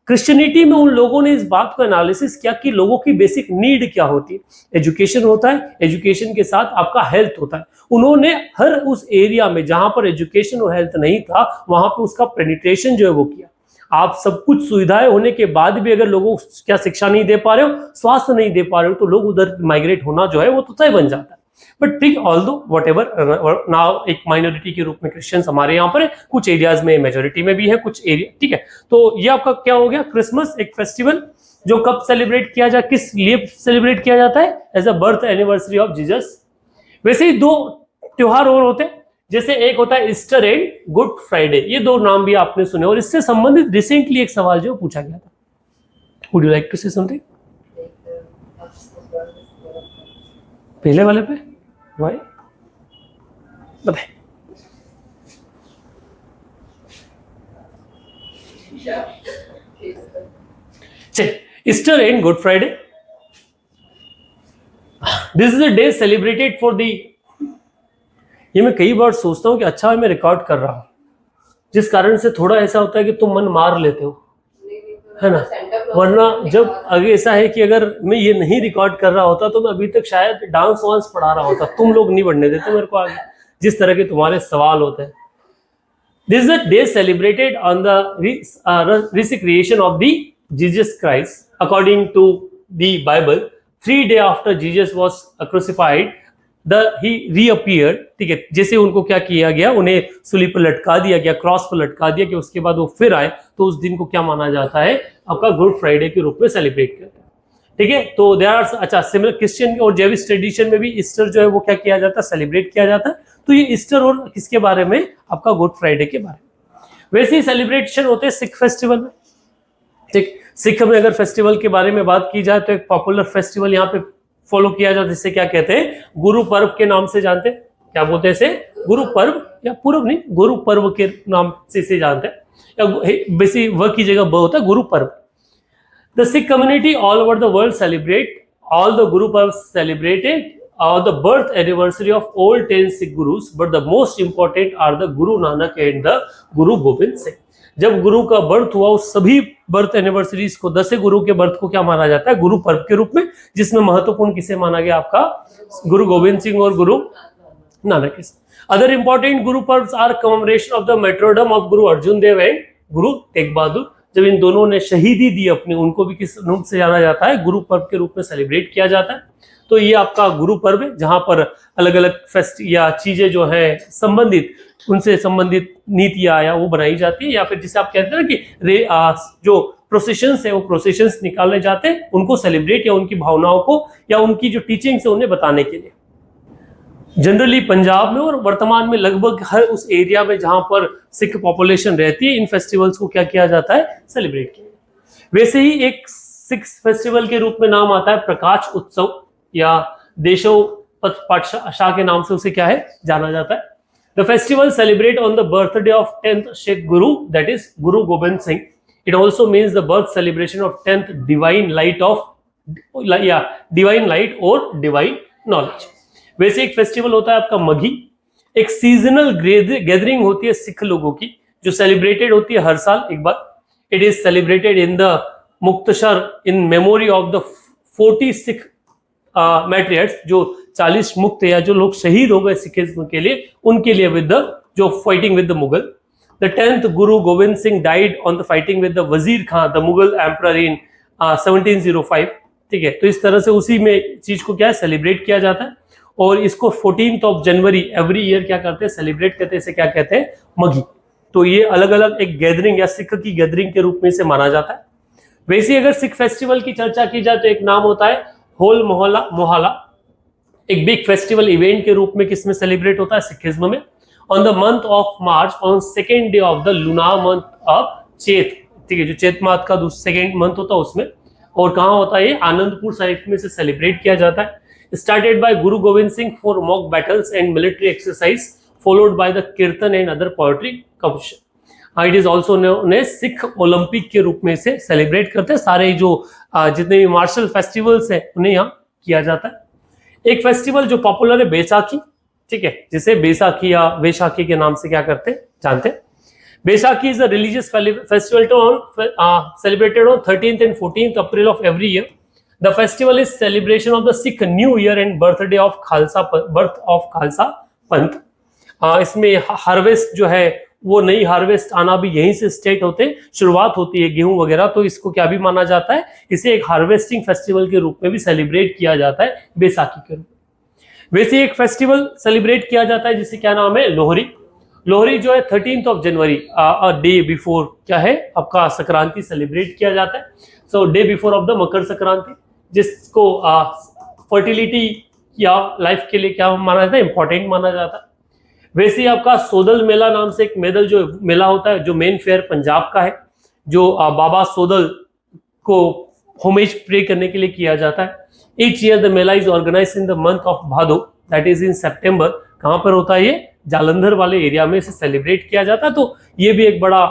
क्रिश्चियनिटी में उन लोगों ने इस बात को एनालिसिस किया कि लोगों की बेसिक नीड क्या होती है. एजुकेशन होता है, एजुकेशन के साथ आपका हेल्थ होता है. उन्होंने हर उस एरिया में जहां पर एजुकेशन और हेल्थ नहीं था, वहां पर उसका पेनिट्रेशन जो है वो किया. आप सब कुछ सुविधाएं होने के बाद भी अगर लोगों को क्या शिक्षा नहीं दे पा रहे हो, स्वास्थ्य नहीं दे पा रहे हो, तो लोग उधर माइग्रेट होना जो है वो तो तय बन जाता है. बट ठीक, ऑल्दो व्हाटएवर, नाउ एक माइनॉरिटी के रूप में क्रिश्चियंस हमारे यहाँ पर है, कुछ एरियाज में मेजोरिटी में भी है, कुछ एरिया. ठीक है, तो ये आपका क्या हो गया? क्रिसमस एक फेस्टिवल जो कब सेलिब्रेट किया जाए, किस लिए सेलिब्रेट किया जाता है? As a birth anniversary of Jesus. वैसे ही दो त्योहार और होते हैं, जैसे एक होता है ईस्टर एंड गुड फ्राइडे. ये दो नाम भी आपने सुने और इससे संबंधित रिसेंटली एक सवाल जो पूछा गया था. Would you like to say something? पहले वाले पे वाई बताए. चलिए, Easter and Good Friday. This is a day celebrated for the. ये मैं कई बार सोचता हूँ कि अच्छा है मैं रिकॉर्ड कर रहा हूँ, जिस कारण से थोड़ा ऐसा होता है कि तुम मन मार लेते हो, है ना. वरना जब अगर ऐसा है कि अगर मैं ये नहीं रिकॉर्ड कर रहा होता तो मैं अभी तक शायद डांस वांस पढ़ा रहा होता. तुम लोग नहीं बढ़ने देते मेरे को आगे, जिस तरह के तुम्हारे सवाल होते हैं. This is a day celebrated on the recreation of the Jesus Christ according to the Bible. 3 days after Jesus was crucified, he reappeared. ठीक है, जैसे उनको क्या किया गया, उन्हें सूली पर लटका दिया गया, क्रॉस पर लटका दिया कि उसके बाद वो फिर आए, तो उस दिन को क्या माना जाता है? आपका गुड फ्राइडे के रूप में सेलिब्रेट करते हैं. ठीक है, तो देयर आर अच्छा सिमिलर क्रिश्चियन और जेविश ट्रेडिशन में भी ईस्टर जो है वो क्या किया जाता है? सेलिब्रेट किया जाता है. तो ये ईस्टर और किसके बारे में? आपका गुड फ्राइडे के बारे में. वैसे ही सेलिब्रेशन होते हैं सिख फेस्टिवल में. ठीक, सिख में अगर फेस्टिवल के बारे में बात की जाए तो एक पॉपुलर फेस्टिवल यहाँ पे फॉलो किया जाता है, जिसे क्या कहते हैं? गुरु पर्व के नाम से जानते हैं. क्या बोलते हैं इसे? गुरु पर्व, या पूर्व नहीं, गुरु पर्व के नाम से इसे जानते हैं, या बेसिक व की जगह ब होता है, Guru Parv. The Sikh community all over the world celebrate all the Guru Parv celebrated और the birth anniversary of all 10 Sikh gurus, but the most important are the Guru Nanak and the गुरु गोविंद सिंह. जब गुरु का बर्थ हुआ, उस सभी बर्थ एनिवर्सरीज को, 10 गुरु के बर्थ को क्या माना जाता है? गुरु पर्व के रूप में, जिसमें महत्वपूर्ण किसे माना गया? आपका गुरु गोविंद सिंह और Guru Nanak. Other important Guru Parvs are commemoration of the martyrdom of Guru Arjun Dev and Guru Tegh Bahadur. जब इन दोनों ने शहीदी दी अपनी, उनको भी किस रूप से जाना जाता है? गुरु पर्व के रूप में सेलिब्रेट किया जाता है. तो ये आपका गुरु पर्व है, जहां पर अलग अलग फेस्ट या चीजें जो है संबंधित, उनसे संबंधित नीतियां या वो बनाई जाती है, या फिर जिसे आप कहते हैं ना कि जो प्रोसेशंस है वो प्रोसेशंस निकाले जाते हैं, उनको सेलिब्रेट या उनकी भावनाओं को या उनकी जो टीचिंग्स है उन्हें बताने के लिए. जनरली पंजाब में और वर्तमान में लगभग हर उस एरिया में जहां पर सिख पॉपुलेशन रहती है, इन फेस्टिवल्स को क्या किया जाता है? सेलिब्रेट किया. वैसे ही एक सिख फेस्टिवल के रूप में नाम आता है प्रकाश उत्सव, या देशो पातशाह के नाम से उसे क्या है? जाना जाता है. The festival celebrate on the birthday of 10th Sikh Guru, that is Guru Gobind Singh. It also means the birth celebration of 10th divine light or divine knowledge. वैसे एक फेस्टिवल होता है आपका मघी, एक सीजनल गैदरिंग होती है सिख लोगों की, जो सेलिब्रेटेड होती है हर साल एक बार. It is celebrated in the Muktsar in memory of the 40 Sikh martyrs, जो 40 मुक्त या जो लोग शहीद हो गए सिखिज्म के लिए, उनके लिए विद द जो fighting with the Mughal. The 10th Guru Gobind Singh died on the fighting with the Wazir Khan the Mughal emperor इन 1705। ठीक है, तो इस तरह से उसी में चीज को क्या है सेलिब्रेट किया जाता है। और इसको 14 जनवरी एवरी ईयर क्या करते हैं सेलिब्रेट करते हैं, इसे क्या कहते हैं मघी। तो ये अलग अलग एक गैदरिंग या सिख की गैदरिंग के रूप में से माना जाता है। वैसे ही अगर सिख फेस्टिवल की चर्चा की जाए तो एक नाम होता है होल मोहल्ला, एक बिग फेस्टिवल इवेंट के रूप में किसमें सेलिब्रेट होता है सिखिज्म में, on the month of march on second day of the lunar month of चेत। ठीक है, जो चेत मास का सेकेंड मंथ होता है उसमें। और कहाँ होता है ये आनंदपुर साहिब में से सेलिब्रेट किया जाता है। Started by Guru Gobind Singh for mock battles and military exercise followed by the kirtan and other poetry competition. It is also known as Sikh Olympic के रूप में से सेलिब्रेट करते हैं। सारे जो जितने भी मार्शल फेस्टिवल्स हैं उन्हें यहाँ किया जाता है। एक फेस्टिवल जो पॉपुलर है बैसाखी, ठीक है, जिसे बैसाखी या वैशाखी के नाम से क्या करते हैं जानते हैं। Baisakhi is a religious festival celebrated on 13th and 14th April of every year. The festival is celebration of the Sikh New Year and birthday of Khalsa Panth. इसमें हार्वेस्ट जो है वो नई हार्वेस्ट आना भी यहीं से स्टेट होते हैं, शुरुआत होती है गेहूं वगैरह, तो इसको क्या भी माना जाता है, इसे एक हार्वेस्टिंग फेस्टिवल के रूप में भी सेलिब्रेट किया जाता है बैसाखी के रूप में। वैसे एक फेस्टिवल सेलिब्रेट किया जाता है जिसे क्या नाम है लोहरी। लोहरी जो है 13th जनवरी डे बिफोर क्या है आपका संक्रांति सेलिब्रेट किया जाता है। सो day before of the Makar Sankranti, जिसको फर्टिलिटी या लाइफ के लिए क्या माना जाता है इंपॉर्टेंट माना जाता है। वैसे ही आपका सोदल मेला नाम से एक मेदल जो मेला होता है जो मेन फेयर पंजाब का है, जो बाबा सोदल को होमेज प्रे करने के लिए किया जाता है। Each year the mela is organize in the month of Bhado, that is in September. कहाँ पर होता है ये जालंधर वाले एरिया में से सेलिब्रेट किया जाता है। तो ये भी एक बड़ा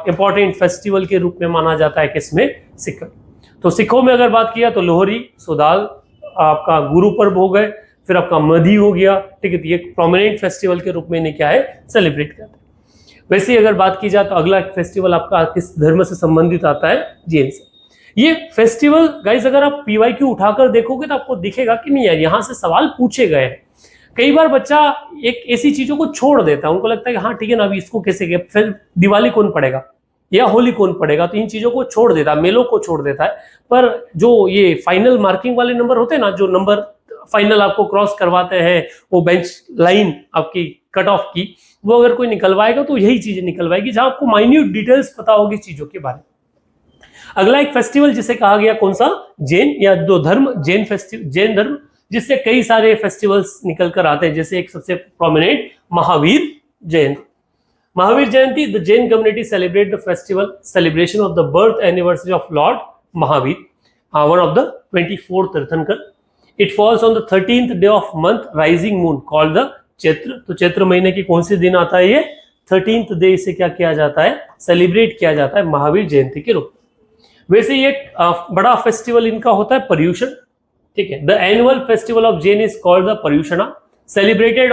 इंपॉर्टेंट फेस्टिवल के रूप में माना जाता है किसमें सिख। तो सिखों में अगर बात किया तो लोहरी, सोदाल, आपका गुरु पर्व हो गए, फिर आपका मधी हो गया। ठीक है, ये प्रोमिनेंट फेस्टिवल के रूप में इन्हें क्या है सेलिब्रेट करते हैं। वैसे ही अगर बात की जाए तो अगला फेस्टिवल आपका किस धर्म से संबंधित आता है जैन से। ये फेस्टिवल गाइस अगर आप PYQ उठाकर देखोगे तो आपको दिखेगा कि नहीं यार यहाँ से सवाल पूछे गए हैं। कई बार बच्चा एक ऐसी चीजों को छोड़ देता है, उनको लगता है कि हाँ ठीक है ना अभी इसको कैसे गया, फिर दिवाली कौन पड़ेगा या होली कौन पड़ेगा, तो इन चीजों को छोड़ देता है, मेलों को छोड़ देता है। पर जो ये फाइनल मार्किंग वाले नंबर होते हैं ना, जो नंबर फाइनल आपको क्रॉस करवाते हैं वो बेंच लाइन आपकी कट ऑफ की, वो अगर कोई निकलवाएगा तो यही चीजें निकलवाएगी जहां आपको माइन्यूट डिटेल्स पता होगी चीजों के बारे में। अगला एक फेस्टिवल जिसे कहा गया कौन सा जैन या दो धर्म जैन फेस्टिवल, जैन धर्म जिससे कई सारे फेस्टिवल्स निकल कर आते हैं। जैसे एक सबसे prominent Mahavir Jayanti. Mahavir Jayanti the Jain community celebrate the festival celebration of the birth anniversary of Lord Mahavir, one of the 24 तीर्थंकर। It falls on the 13th day of month rising moon called the Chaitra. तो चैत्र महीने की कौन सी दिन आता है ये 13th डे से क्या किया जाता है सेलिब्रेट किया जाता है महावीर जयंती के रूप में। वैसे ये बड़ा फेस्टिवल इनका होता है पर्यूषण। ठीक है, the annual festival of Jain is called the Paryushana, celebrated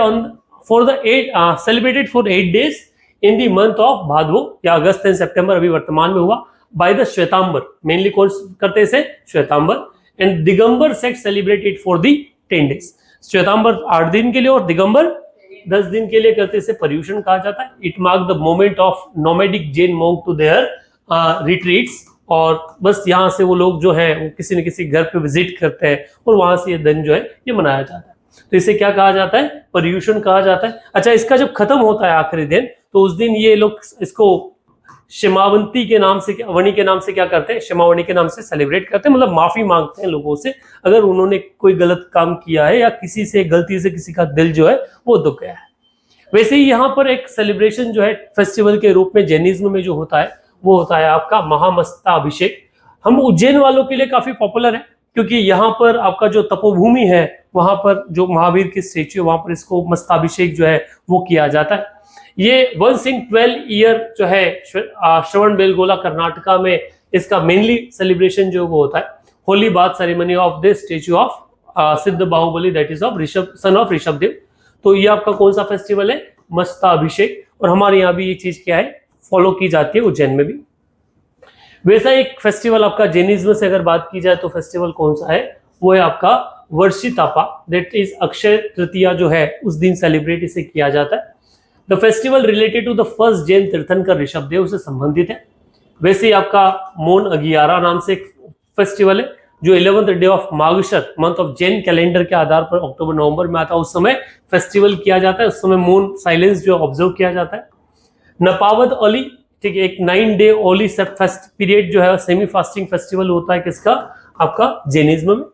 for 8 days in the month of Bhadvo या अगस्त एंड सितंबर, अभी वर्तमान में हुआ, बाय द श्वेतांबर। मेनली कौन करते हैं इसे Shwetambar. And Digambar sect celebrated for the 10 days। Shwetambar 8 दिन के लिए और दिगंबर 10 दिन के लिए करते, इसे पर्यूषण कहा जाता है। It mark the moment of nomadic Jain monk to their retreats, और बस यहाँ से वो लोग जो है वो किसी न किसी घर पे विजिट करते हैं और वहां से ये दिन जो है ये मनाया जाता है। तो इसे क्या कहा जाता है पर्यूषण कहा जाता है। अच्छा, इसका जब खत्म होता है आखिरी दिन तो उस दिन ये लोग इसको क्षमावंती के नाम से, वणी के नाम से क्या करते हैं, क्षमावणी के नाम से सेलिब्रेट करते हैं। मतलब माफी मांगते हैं लोगों से अगर उन्होंने कोई गलत काम किया है या किसी से गलती से किसी का दिल जो है वो दुख गया है। वैसे ही यहाँ पर एक सेलिब्रेशन जो है फेस्टिवल के रूप में जैनिज्म में जो होता है वो होता है आपका महामस्ताभिषेक। हम उज्जैन वालों के लिए काफी पॉपुलर है क्योंकि यहाँ पर आपका जो तपोभूमि है वहां पर जो महावीर की स्टेच्यू है वहां पर इसको मस्ताभिषेक जो है वो किया जाता है। ये 1 in 12 ईयर जो है श्रवण बेलगोला कर्नाटका में इसका मेनली सेलिब्रेशन जो वो होता है holy bath ceremony of the statue of Siddha Bahubali, that is of Rishabh, son of Rishabh Dev. तो ये आपका कौन सा फेस्टिवल है मस्ताभिषेक, और हमारे यहाँ भी ये चीज क्या है फॉलो की जाती है उज्जैन में भी। वैसा एक फेस्टिवल आपका जैनिज्म से अगर बात की जाए तो फेस्टिवल कौन सा है वो है आपका वर्षितापा, दैट इज अक्षय तृतीया जो है उस दिन सेलिब्रेट इसे किया जाता है। The festival related to the first Jain Tirthankara Rishabhdev से संबंधित है। वैसे ही आपका मोन अगियारा नाम से एक फेस्टिवल है जो 11th day of Margashirsha month of Jain calendar के आधार पर अक्टूबर नवंबर में आता है। उस समय फेस्टिवल किया जाता है, उस समय मून साइलेंस जो ऑब्जर्व किया जाता है। नपावत ओली, ठीक है, एक 9 डे ओली फेस्ट पीरियड जो है सेमी फास्टिंग फेस्टिवल होता है किसका, आपका जैनिज्म में।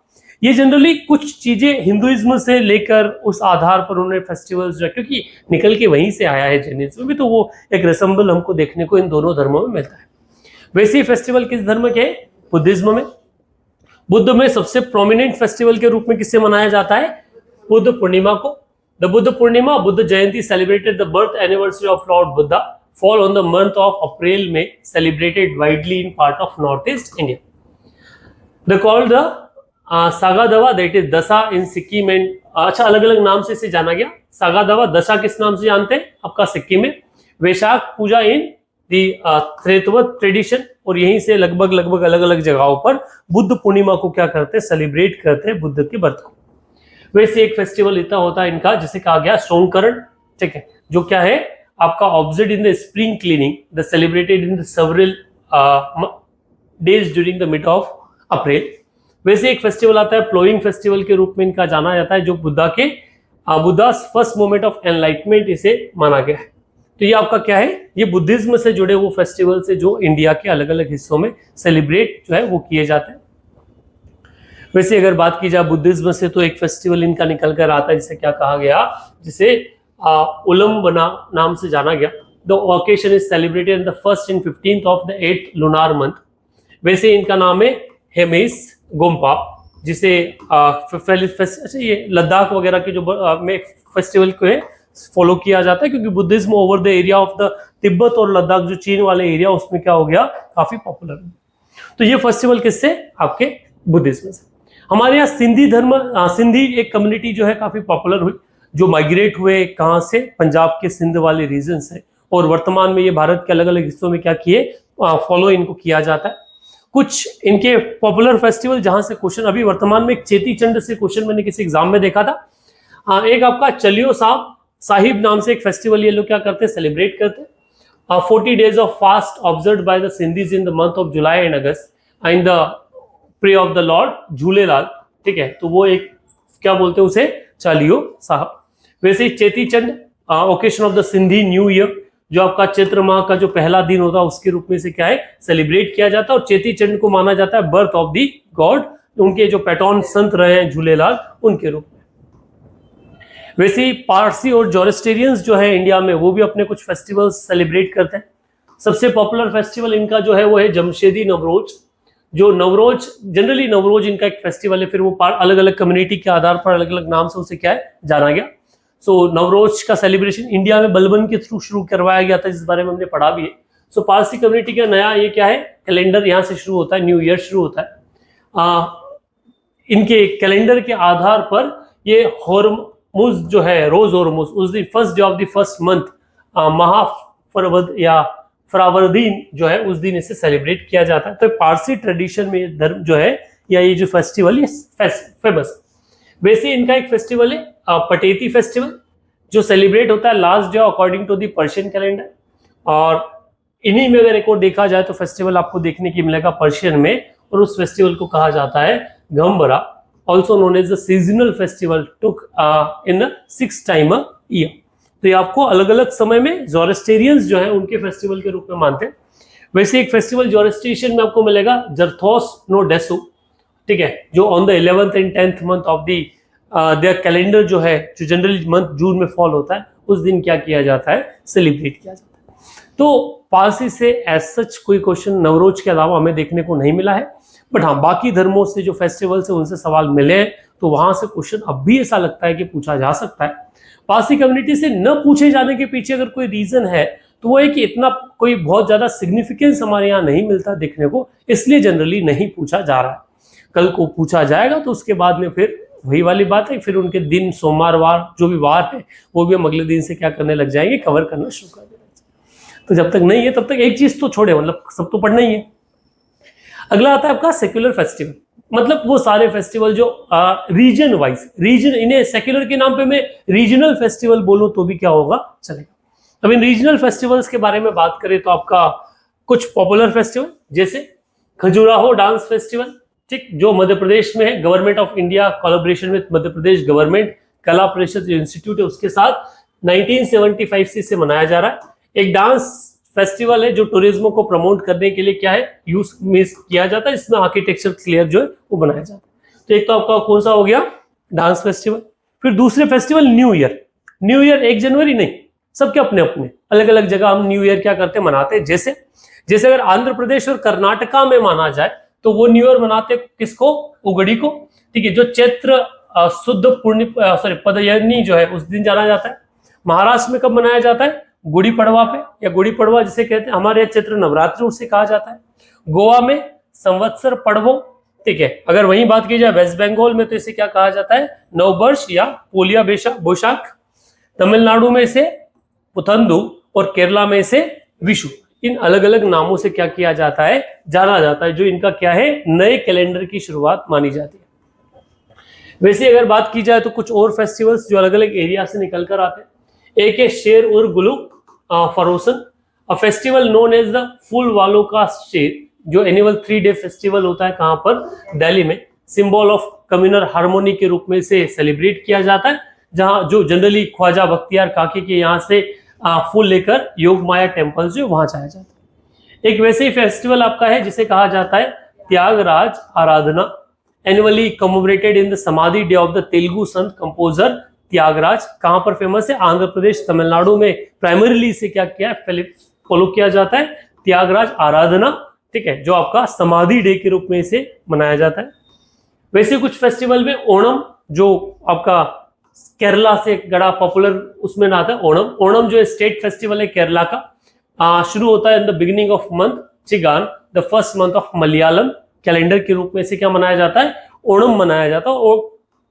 ये जनरली कुछ चीजें हिंदुइज्म से लेकर उस आधार पर उन्होंने फेस्टिवल्स जो है, क्योंकि निकल के वहीं से आया है जैनिज्म भी, तो वो एक रिसेंबल हमको देखने को इन दोनों धर्मों में मिलता है। वैसे ही फेस्टिवल किस धर्म के हैं, बुद्धिज्म में। बुद्ध में सबसे प्रोमिनेंट फेस्टिवल के रूप में किससे मनाया जाता है, बुद्ध पूर्णिमा को। The Buddha Purnima, Buddha Jayanti celebrated the birth anniversary of lord Buddha, fall on the month of April में, celebrated widely in part of north east India. The called the Sagadawa, that is Dasha in Sikkim and, अच्छा अलग अलग नाम से इसे जाना गया। सागादवा, दशा किस नाम से जानते हैं आपका सिक्किम में। वैशाख पूजा इन दी त्रेतवत ट्रेडिशन, और यहीं से लगभग अलग अलग जगहों पर बुद्ध पूर्णिमा को क्या करते हैं, सेलिब्रेट करते हैं बुद्ध के बर्थ को। वैसे एक फेस्टिवल इतना होता है इनका जिसे कहा गया सोमकरण, ठीक है, जो क्या है आपका observe in the spring cleaning, the celebrated in the several days during the mid of April. वैसे एक फेस्टिवल आता है प्लोइंग फेस्टिवल के रूप में इनका जाना जाता है, जो Buddha first moment of enlightenment इसे माना गया है। तो ये आपका क्या है, ये बुद्धिज्म से जुड़े वो फेस्टिवल से जो इंडिया के अलग अलग हिस्सों में सेलिब्रेट जो है वो किए जाते हैं। वैसे अगर बात की जाए बुद्धिज्म से, तो एक फेस्टिवल इनका निकल कर आता है जिसे क्या कहा गया, जिसे उलम्बना नाम से जाना गया। The occasion is celebrated in the 1st and 15th of the 8th lunar month. वैसे इनका नाम है हेमेस गोम्पा, जिसे अच्छा ये लद्दाख वगैरह के जो में फेस्टिवल को है फॉलो किया जाता है, क्योंकि Buddhism over the area of the Tibet और लद्दाख जो चीन वाले एरिया उसमें क्या हो गया, काफी पॉपुलर। तो ये फेस्टिवल किससे, आपके बुद्धिज्म से। हमारे यहाँ सिंधी धर्म, सिंधी एक कम्युनिटी जो है काफी पॉपुलर हुई, जो माइग्रेट हुए कहाँ से, पंजाब के सिंध वाले रीजन से, और वर्तमान में ये भारत के अलग अलग हिस्सों में क्या किए, फॉलो इनको किया जाता है। कुछ इनके पॉपुलर फेस्टिवल जहां से क्वेश्चन, अभी वर्तमान में एक चेती चंड से क्वेश्चन मैंने किसी एग्जाम में देखा था। एक आपका चलियो साहिब नाम से एक फेस्टिवल ये लोग क्या करते हैं, सेलिब्रेट करते हैं। 40 days of fast observed by the Sindhis in the month of July and August in the prey of the Lord Jhulelal, ठीक है, तो वो एक क्या बोलते हैं उसे, चालियो साहब। वैसे ही Cheti Chand, occasion of the Sindhi new year, जो आपका चैत्र माह का जो पहला दिन होता है उसके रूप में से क्या है, सेलिब्रेट किया जाता है। और चेती चंड को माना जाता है बर्थ ऑफ द गॉड, उनके जो पैटर्न संत रहे हैं झूलेलाल, उनके रूप में। वैसे ही पारसी और जोरेस्टेरियंस जो है इंडिया में, वो भी अपने कुछ फेस्टिवल्स सेलिब्रेट करते हैं। सबसे पॉपुलर फेस्टिवल इनका जो है वो है जमशेदी नवरोज, जो नवरोज जनरली नवरोज इनका एक फेस्टिवल है, फिर वो अलग अलग कम्युनिटी के आधार पर अलग अलग नाम से उसे क्या है जाना गया। सो नवरोज का सेलिब्रेशन इंडिया में बलबन के थ्रू शुरू करवाया गया था, जिस बारे में हमने पढ़ा भी है। सो पारसी कम्युनिटी का नया ये क्या है, कैलेंडर यहाँ से शुरू होता है, न्यू ईयर शुरू होता है। इनके कैलेंडर के आधार पर ये होरमुज जो है, रोज होरमुज, उस दिन 1st day of the first month, Mahafarvad या फरावरदीन जो है, उस दिन इसे सेलिब्रेट किया जाता है। तो पारसी ट्रेडिशन में ये धर्म जो है, या ये जो फेस्टिवल ये फेमस। वैसे इनका एक फेस्टिवल है पटेती फेस्टिवल, जो सेलिब्रेट होता है last day according to the Persian calendar. और इन्हीं में अगर एक और देखा जाए तो फेस्टिवल आपको देखने की मिलेगा पर्शियन में, और उस फेस्टिवल को कहा जाता है Gahambar, also known as the seasonal festival took in 6 time a year. तो ये आपको अलग अलग समय में जोरेस्टेरियंस जो है उनके फेस्टिवल के रूप में मानते हैं। वैसे एक फेस्टिवल जोरेस्ट्रियन में आपको मिलेगा जरथोस नो डेसो, ठीक है, जो on the 11th and 10th month of the their calendar जो है, जो जनरली मंथ जून में फॉल होता है, उस दिन क्या किया जाता है, सेलिब्रेट किया जाता है। तो पारसी से एज सच कोई क्वेश्चन नवरोज के अलावा हमें देखने को नहीं मिला है, बट हाँ बाकी धर्मों से जो फेस्टिवल्स है उनसे सवाल मिले हैं, तो वहां से क्वेश्चन अब भी ऐसा लगता है कि पूछा जा सकता है। पारसी कम्युनिटी से न पूछे जाने के पीछे अगर कोई रीजन है तो वो है कि इतना कोई बहुत ज्यादा सिग्निफिकेंस हमारे यहाँ नहीं मिलता देखने को, इसलिए जनरली नहीं पूछा जा रहा है। कल को पूछा जाएगा तो उसके बाद में फिर वही वाली बात है, फिर उनके दिन सोमवार वार जो भी वार है वो भी हम अगले दिन से क्या करने लग जाएंगे, कवर करना शुरू कर देना। तो जब तक नहीं है तब तक एक चीज तो छोड़े, मतलब सब तो पढ़ना ही है। अगला आता है आपका सेक्युलर फेस्टिवल, मतलब वो सारे फेस्टिवल जो रीजन वाइज, रीजन, इन्हें सेक्युलर के नाम पे मैं रीजनल फेस्टिवल बोलूं तो भी क्या होगा, चलेगा। अब इन रीजनल फेस्टिवल्स के बारे में बात करें तो आपका कुछ पॉपुलर फेस्टिवल जैसे खजुराहो डांस फेस्टिवल, ठीक, जो मध्य प्रदेश में है, government of India collaboration with Madhya Pradesh government कला परिषद इंस्टीट्यूट है उसके साथ 1975 से इसे मनाया जा रहा है। एक डांस फेस्टिवल है जो टूरिज्म को प्रमोट करने के लिए क्या है यूज किया जाता है, इसमें आर्किटेक्चर क्लियर जो है वो बनाया जाता है। तो एक तो आपका कौन सा हो गया डांस फेस्टिवल। फिर दूसरे festival new year. New year 1 जनवरी नहीं, सबके अपने अपने अलग अलग जगह हम न्यू ईयर क्या करते हैं मनाते हैं। जैसे जैसे अगर आंध्र प्रदेश और कर्नाटका में माना जाए तो वो न्यू ईयर मनाते किसको, उगड़ी को, ठीक है, जो चैत्र शुद्ध पूर्णिमा पदयनी जो है उस दिन जाना जाता है। महाराष्ट्र में कब मनाया जाता है, गुड़ी पड़वा पे, या गुड़ी पड़वा जिसे कहते हैं, हमारे यहाँ चैत्र नवरात्र उसे कहा जाता है। गोवा में संवत्सर पड़वो, ठीक है। अगर वहीं बात की जाए वेस्ट बंगाल में तो इसे क्या कहा जाता है, नववर्ष या पोलिया बोशाख। तमिलनाडु में इसे पुथंदू और केरला में इसे विशु। इन अलग अलग नामों से क्या किया जाता है, जाना जाता है, जो इनका क्या है नए कैलेंडर की शुरुआत मानी जाती है। वैसे अगर बात की जाए तो कुछ और फेस्टिवल्स जो अलग अलग एरिया से निकल कर आते हैं। एक है Sair e Gul Faroshan, a festival known as the Phool Walon ka शेर, जो एनुअल 3 डे फेस्टिवल होता है कहां पर, दिल्ली में। सिंबल ऑफ कम्युनल हार्मोनी के रूप में इसे सेलिब्रेट किया जाता है, जहां जो जनरली ख्वाजा बख्तियार काकी के यहाँ से फूल लेकर योग माया टेम्पल जो वहां जाया जाता है। एक वैसे ही फेस्टिवल आपका है जिसे कहा जाता है त्यागराज आराधना, एनुअली कमेमोरेटेड इन द समाधि day of the Telugu Sant composer Tyagaraja. कहां पर फेमस है, आंध्र प्रदेश तमिलनाडु में प्राइमरीली इसे क्या किया फॉलो किया जाता है, त्यागराज आराधना, ठीक है, जो आपका समाधि डे के रूप में इसे मनाया जाता है। वैसे कुछ फेस्टिवल में ओणम, जो आपका केरला से बड़ा पॉपुलर उसमें ना आता है ओणम। ओणम जो स्टेट फेस्टिवल है केरला का, शुरू होता है in the beginning of month Chingam, the first month of Malayalam calendar के रूप में इसे क्या मनाया जाता है, ओणम मनाया जाता है, और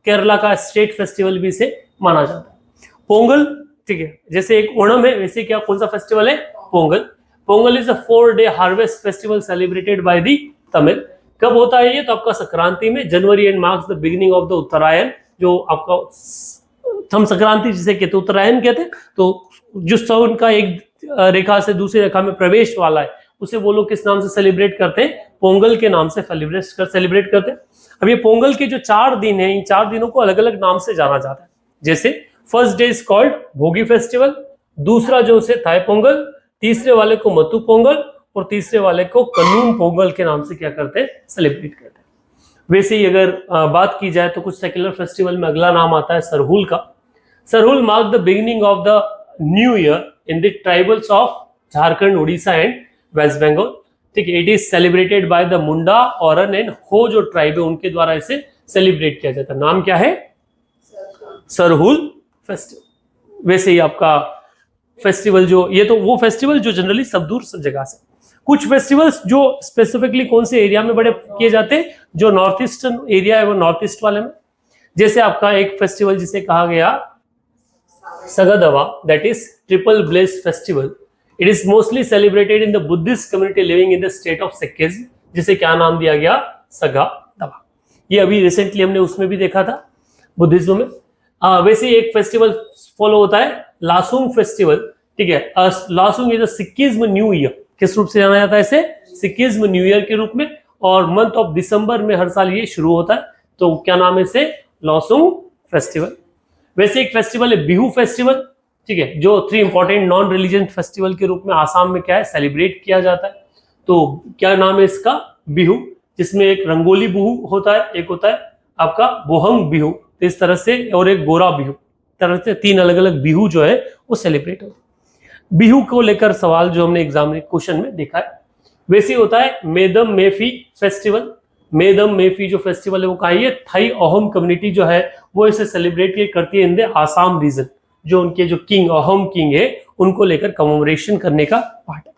केरला का स्टेट फेस्टिवल भी इसे माना जाता है। पोंगल, ठीक है, जैसे एक ओणम है वैसे क्या कौन सा फेस्टिवल है, Pongal. Pongal is a 4-day harvest festival celebrated by the Tamil. कब होता है ये, तो आपका संक्रांति में, January and marks the beginning of the Uttarayan, जो आपका थम संक्रांति जिसे कहते हैं उत्तरायण कहते हैं। तो जो साउन का एक रेखा से दूसरी रेखा में प्रवेश वाला है उसे वो लोग किस नाम से सेलिब्रेट करते हैं, पोंगल के नाम से सेलिब्रेट करते हैं। अब ये पोंगल के जो 4 दिन है, इन 4 दिनों को अलग अलग नाम से जाना जाता है। जैसे फर्स्ट डे इज कॉल्ड भोगी फेस्टिवल, दूसरा जो उसे थाई पोंगल, तीसरे वाले को मतु पोंगल, और तीसरे वाले को कनून पोंगल के नाम से क्या करते हैं, सेलिब्रेट करते हैं। वैसे ही अगर बात की जाए तो कुछ सेक्युलर फेस्टिवल में अगला नाम आता है सरहुल का। Sarhul mark the beginning of the new year in the tribals of Jharkhand, Orissa and West Bengal, ठीक है। It is celebrated by the Munda, Oraon and Ho जो ट्राइब है उनके द्वारा इसे सेलिब्रेट किया जाता है। नाम क्या है, सरहुल फेस्टिवल। वैसे ही आपका फेस्टिवल जो ये तो वो फेस्टिवल जो जनरली सब दूर सब जगह से। कुछ फेस्टिवल्स जो स्पेसिफिकली कौन से एरिया में बड़े किए जाते हैं, जो नॉर्थ ईस्टर्न एरिया है वो नॉर्थ ईस्ट वाले में। जैसे आपका एक फेस्टिवल जिसे कहा गया Sagadawa, that is triple bless festival. It is mostly celebrated in the Buddhist community living in the state of Sikkim, जिसे क्या नाम दिया गया, सगादवा। ये अभी रिसेंटली हमने उसमें भी देखा था बुद्धिज्म में। वैसे ही एक फेस्टिवल फॉलो होता है लासुंग फेस्टिवल, ठीक है। लासुंग इज अ सिक्किज्म न्यू ईयर, किस रूप से जाना जाता है इसे, सिक्किज्म न्यू ईयर के रूप में, और मंथ ऑफ दिसंबर में हर साल ये शुरू होता है। तो क्या नाम है इसे, लासुंग फेस्टिवल। वैसे एक फेस्टिवल है बिहू फेस्टिवल, ठीक है, जो 3 इंपॉर्टेंट नॉन रिलीजियन फेस्टिवल के रूप में आसाम में क्या है सेलिब्रेट किया जाता है। तो क्या नाम है इसका, बिहू, जिसमें एक रंगोली बिहू होता है, एक होता है आपका बोहंग बिहू, तो इस तरह से, और एक गोरा बिहू, तरह से 3 अलग अलग बिहू जो है वो सेलिब्रेट होते हैं। बिहू को लेकर सवाल जो हमने एग्जाम में क्वेश्चन में देखा है। वैसे होता है मेदम मेफी फेस्टिवल। मेदम मेफी जो फेस्टिवल है वो कहा, ये थाई अहोम कम्युनिटी जो है वो इसे सेलिब्रेट करती है इन द आसाम रीजन। जो उनके जो किंग, अहोम किंग है, उनको लेकर कमेमोरेशन करने का पार्ट है।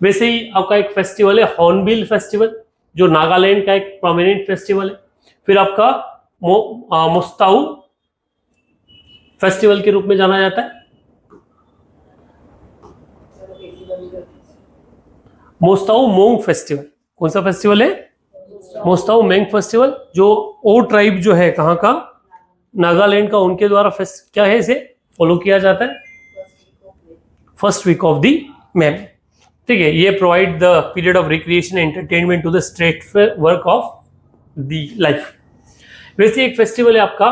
वैसे ही आपका एक फेस्टिवल है हॉर्नबिल फेस्टिवल, जो नागालैंड का एक प्रोमिनेंट फेस्टिवल है। फिर आपका मोस्ताऊ फेस्टिवल के रूप में जाना जाता है। मोस्ताऊ मोंग फेस्टिवल, कौन सा फेस्टिवल है, मोस्ताऊ मोंग फेस्टिवल, जो ओ ट्राइब जो है कहाँ का, नागालैंड का, उनके द्वारा क्या है इसे फॉलो किया जाता है। First week of the May में, ठीक है। ये provide the period of recreation entertainment to the straight work of the life. वैसे एक फेस्टिवल है आपका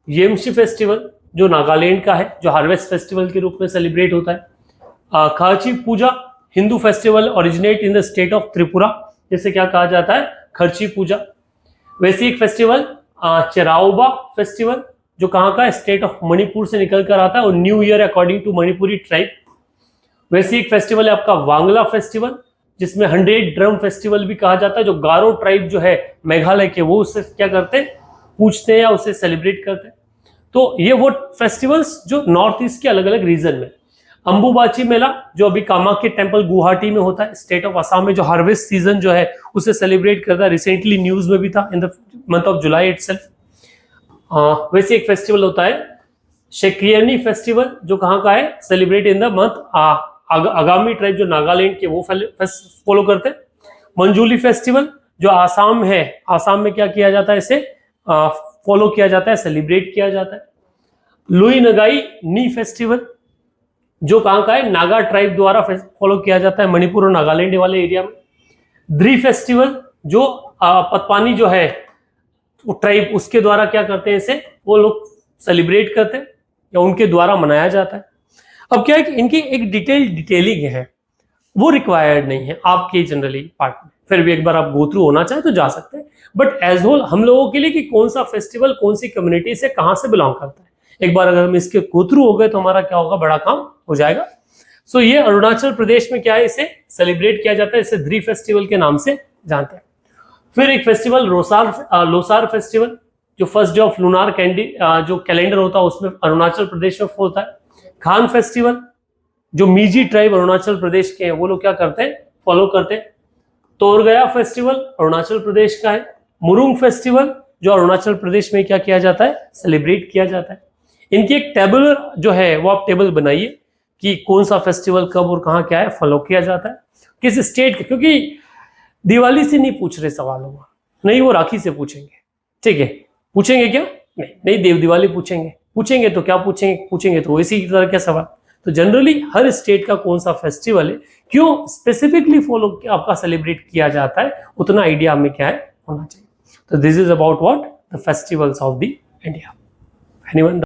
येमशी फेस्टिवल, जो नागालैंड का है, जो हार्वेस्ट फेस्टिवल के रूप में सेलिब्रेट होता है। Kharchi Puja Hindu festival originate in the state of Tripura, जैसे क्या कहा जाता है, खर्ची पूजा। वैसे एक फेस्टिवल चेराओबा फेस्टिवल, जो कहाँ का है, स्टेट ऑफ मणिपुर से निकल कर आता है, और new year according to Manipuri tribe. वैसे एक फेस्टिवल है आपका वांगला फेस्टिवल, जिसमें 100 ड्रम फेस्टिवल भी कहा जाता है, जो गारो ट्राइब जो है मेघालय के, वो उससे क्या करते हैं, पूछते हैं या उसे सेलिब्रेट करते हैं। तो ये वो फेस्टिवल्स जो नॉर्थ ईस्ट के अलग अलग रीजन में। अंबुबाची मेला जो अभी कामाख्या टेम्पल गुवाहाटी में होता है, स्टेट ऑफ असम में, जो हार्वेस्ट सीजन जो है उसे सेलिब्रेट करता है। रिसेंटली न्यूज में भी था इन the month of July itself. वैसे एक फेस्टिवल होता है शेक्रियनी फेस्टिवल, जो कहाँ का है, सेलिब्रेट इन द मंथ आगामी ट्राइब जो नागालैंड के, वो फॉलो करते हैं। मंजूली फेस्टिवल जो आसाम है, आसाम में क्या किया जाता है, इसे फॉलो किया जाता है, सेलिब्रेट किया जाता है। लुई नगाई नी फेस्टिवल जो कहाँ का है, नागा ट्राइब द्वारा फॉलो किया जाता है, मणिपुर और नागालैंड वाले एरिया में। द्री फेस्टिवल जो पतपानी जो है वो ट्राइब, उसके द्वारा क्या करते हैं, इसे वो लोग सेलिब्रेट करते हैं या उनके द्वारा मनाया जाता है। अब क्या है कि इनकी एक डिटेलिंग है, वो रिक्वायर्ड नहीं है आपके जनरली पार्ट में, फिर भी एक बार आप गो थ्रू होना चाहे तो जा सकते हैं। बट एज होल हम लोगों के लिए कि कौन सा फेस्टिवल कौन सी कम्युनिटी से कहां से बिलोंग करता है, एक बार अगर हम इसके गो थ्रू हो गए तो हमारा क्या होगा, बड़ा काम हो जाएगा। सो ये अरुणाचल प्रदेश में क्या है, इसे सेलिब्रेट किया जाता है, इसे द्री फेस्टिवल के नाम से जानते हैं। फिर एक फेस्टिवल लोसार फेस्टिवल, जो फर्स्ट डे ऑफ लूनार जो कैलेंडर होता है उसमें अरुणाचल प्रदेश में होता है। खान फेस्टिवल जो मीजी ट्राइब अरुणाचल प्रदेश के हैं, वो लोग क्या करते हैं, फॉलो करते हैं। तोरगया फेस्टिवल अरुणाचल प्रदेश का है। मुरुंग फेस्टिवल जो अरुणाचल प्रदेश में क्या किया जाता है, सेलिब्रेट किया जाता है। इनकी एक टेबल जो है वो आप टेबल बनाइए कि कौन सा फेस्टिवल कब और कहाँ क्या है फॉलो किया जाता है, किस स्टेट के, क्योंकि दिवाली से नहीं पूछ रहे सवाल होगा, नहीं वो राखी से पूछेंगे, ठीक है। पूछेंगे क्या, नहीं देव दिवाली पूछेंगे तो क्या पूछेंगे तो इसी तरह का सवाल। तो जनरली हर स्टेट का कौन सा फेस्टिवल है, क्यों स्पेसिफिकली फॉलो आपका सेलिब्रेट किया जाता है, उतना आइडिया हमें क्या है होना चाहिए। तो this is about what the festivals of the India. Anyone?